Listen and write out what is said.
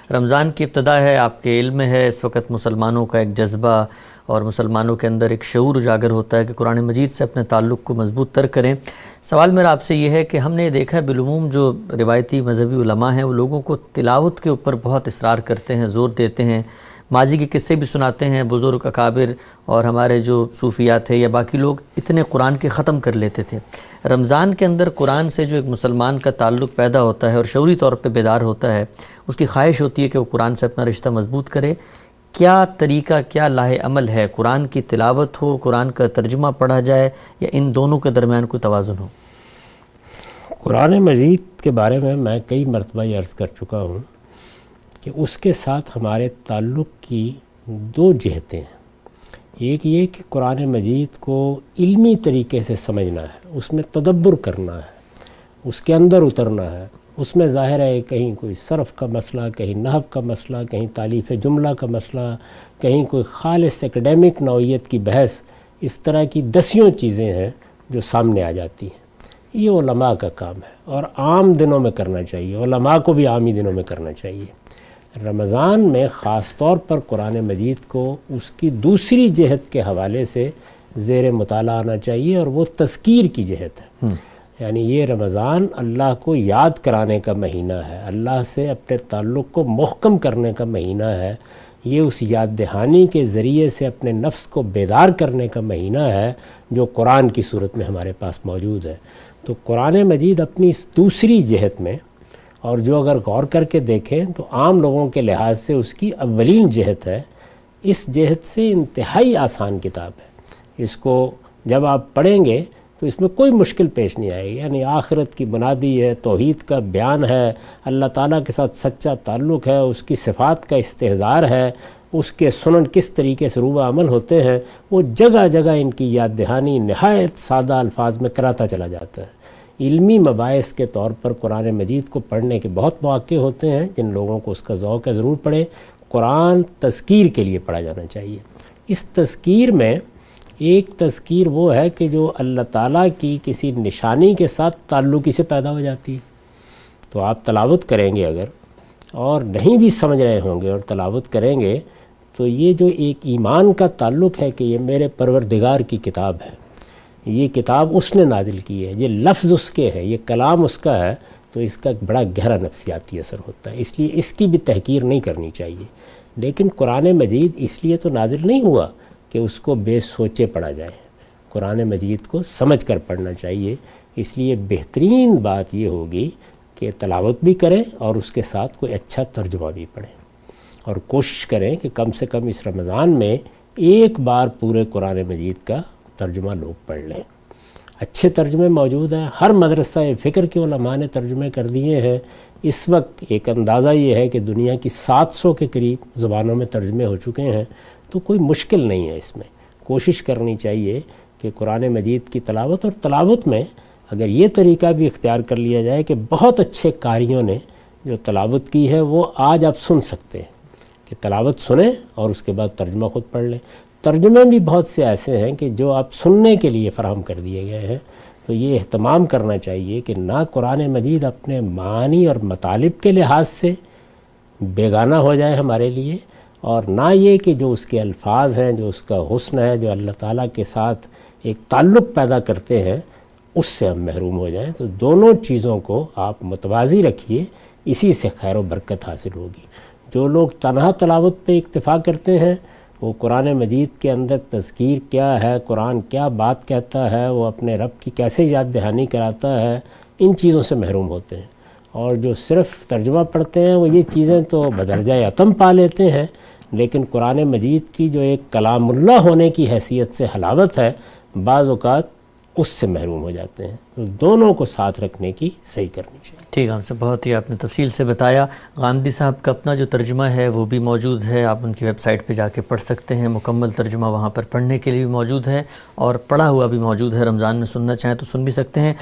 رمضان کی ابتدا ہے، آپ کے علم میں ہے اس وقت مسلمانوں کا ایک جذبہ اور مسلمانوں کے اندر ایک شعور اجاگر ہوتا ہے کہ قرآن مجید سے اپنے تعلق کو مضبوط تر کریں۔ سوال میرا آپ سے یہ ہے کہ ہم نے دیکھا ہے بالعموم جو روایتی مذہبی علماء ہیں وہ لوگوں کو تلاوت کے اوپر بہت اصرار کرتے ہیں، زور دیتے ہیں، ماضی کے قصے بھی سناتے ہیں، بزرگ اکابر اور ہمارے جو صوفیات تھے یا باقی لوگ اتنے قرآن کے ختم کر لیتے تھے۔ رمضان کے اندر قرآن سے جو ایک مسلمان کا تعلق پیدا ہوتا ہے اور شعوری طور پہ بیدار ہوتا ہے، اس کی خواہش ہوتی ہے کہ وہ قرآن سے اپنا رشتہ مضبوط کرے۔ کیا طریقہ، کیا لاہ عمل ہے؟ قرآن کی تلاوت ہو، قرآن کا ترجمہ پڑھا جائے، یا ان دونوں کے درمیان کوئی توازن ہو؟ قرآن مجید کے بارے میں کئی مرتبہ یہ عرض کر چکا ہوں کہ اس کے ساتھ ہمارے تعلق کی دو جہتیں ہیں۔ ایک یہ کہ قرآن مجید کو علمی طریقے سے سمجھنا ہے، اس میں تدبر کرنا ہے، اس کے اندر اترنا ہے۔ اس میں ظاہر ہے کہیں کوئی صرف کا مسئلہ، کہیں نحو کا مسئلہ، کہیں تالیف جملہ کا مسئلہ، کہیں کوئی خالص ایکڈیمک نوعیت کی بحث، اس طرح کی دسیوں چیزیں ہیں جو سامنے آ جاتی ہیں۔ یہ علماء کا کام ہے اور عام دنوں میں کرنا چاہیے، علماء کو بھی عامی دنوں میں کرنا چاہیے۔ رمضان میں خاص طور پر قرآن مجید کو اس کی دوسری جہت کے حوالے سے زیر مطالعہ آنا چاہیے، اور وہ تذکیر کی جہت ہے۔ یعنی یہ رمضان اللہ کو یاد کرانے کا مہینہ ہے، اللہ سے اپنے تعلق کو محکم کرنے کا مہینہ ہے، یہ اس یاد دہانی کے ذریعے سے اپنے نفس کو بیدار کرنے کا مہینہ ہے جو قرآن کی صورت میں ہمارے پاس موجود ہے۔ تو قرآن مجید اپنی اس دوسری جہت میں، اور جو اگر غور کر کے دیکھیں تو عام لوگوں کے لحاظ سے اس کی اولین جہت ہے، اس جہت سے انتہائی آسان کتاب ہے۔ اس کو جب آپ پڑھیں گے تو اس میں کوئی مشکل پیش نہیں آئے گی۔ یعنی آخرت کی بنیادی ہے، توحید کا بیان ہے، اللہ تعالیٰ کے ساتھ سچا تعلق ہے، اس کی صفات کا استحضار ہے، اس کے سنن کس طریقے سے روبہ عمل ہوتے ہیں، وہ جگہ جگہ ان کی یاد دہانی نہایت سادہ الفاظ میں کراتا چلا جاتا ہے۔ علمی مباحث کے طور پر قرآن مجید کو پڑھنے کے بہت مواقع ہوتے ہیں، جن لوگوں کو اس کا ذوق ہے ضرور پڑھیں۔ قرآن تذکیر کے لیے پڑھا جانا چاہیے۔ اس تذکیر میں ایک تذکیر وہ ہے کہ جو اللہ تعالیٰ کی کسی نشانی کے ساتھ تعلقی سے پیدا ہو جاتی ہے۔ تو آپ تلاوت کریں گے اگر، اور نہیں بھی سمجھ رہے ہوں گے اور تلاوت کریں گے، تو یہ جو ایک ایمان کا تعلق ہے کہ یہ میرے پروردگار کی کتاب ہے، یہ کتاب اس نے نازل کی ہے، یہ لفظ اس کے ہے، یہ کلام اس کا ہے، تو اس کا بڑا گہرا نفسیاتی اثر ہوتا ہے۔ اس لیے اس کی بھی تحقیر نہیں کرنی چاہیے۔ لیکن قرآن مجید اس لیے تو نازل نہیں ہوا کہ اس کو بے سوچے پڑھا جائے، قرآن مجید کو سمجھ کر پڑھنا چاہیے۔ اس لیے بہترین بات یہ ہوگی کہ تلاوت بھی کریں اور اس کے ساتھ کوئی اچھا ترجمہ بھی پڑھیں، اور کوشش کریں کہ کم سے کم اس رمضان میں ایک بار پورے قرآن مجید کا ترجمہ لوگ پڑھ لیں۔ اچھے ترجمے موجود ہیں، ہر مدرسہ فکر کے علماء نے ترجمے کر دیے ہیں۔ اس وقت ایک اندازہ یہ ہے کہ دنیا کی 700 کے قریب زبانوں میں ترجمے ہو چکے ہیں، تو کوئی مشکل نہیں ہے اس میں۔ کوشش کرنی چاہیے کہ قرآن مجید کی تلاوت، اور تلاوت میں اگر یہ طریقہ بھی اختیار کر لیا جائے کہ بہت اچھے قاریوں نے جو تلاوت کی ہے وہ آج آپ سن سکتے ہیں، کہ تلاوت سنیں اور اس کے بعد ترجمہ خود پڑھ لیں۔ ترجمے بھی بہت سے ایسے ہیں کہ جو آپ سننے کے لیے فراہم کر دیے گئے ہیں۔ تو یہ اہتمام کرنا چاہیے کہ نہ قرآن مجید اپنے معانی اور مطالب کے لحاظ سے بیگانہ ہو جائے ہمارے لیے، اور نہ یہ کہ جو اس کے الفاظ ہیں، جو اس کا حسن ہے، جو اللہ تعالیٰ کے ساتھ ایک تعلق پیدا کرتے ہیں، اس سے ہم محروم ہو جائیں۔ تو دونوں چیزوں کو آپ متوازی رکھیے، اسی سے خیر و برکت حاصل ہوگی۔ جو لوگ تنہا تلاوت پہ اکتفا کرتے ہیں، وہ قرآن مجید کے اندر تذکیر کیا ہے، قرآن کیا بات کہتا ہے، وہ اپنے رب کی کیسے یاد دہانی کراتا ہے، ان چیزوں سے محروم ہوتے ہیں۔ اور جو صرف ترجمہ پڑھتے ہیں وہ یہ چیزیں تو بدرجہ عتم پا لیتے ہیں، لیکن قرآن مجید کی جو ایک کلام اللہ ہونے کی حیثیت سے حلاوت ہے، بعض اوقات اس سے محروم ہو جاتے ہیں۔ تو دونوں کو ساتھ رکھنے کی صحیح کرنی چاہیے۔ ٹھیک ہے، ہم سے بہت ہی آپ نے تفصیل سے بتایا۔ غامدی صاحب کا اپنا جو ترجمہ ہے وہ بھی موجود ہے، آپ ان کی ویب سائٹ پہ جا کے پڑھ سکتے ہیں، مکمل ترجمہ وہاں پر پڑھنے کے لیے بھی موجود ہے، اور پڑھا ہوا بھی موجود ہے، رمضان میں سننا چاہیں تو سن بھی سکتے ہیں۔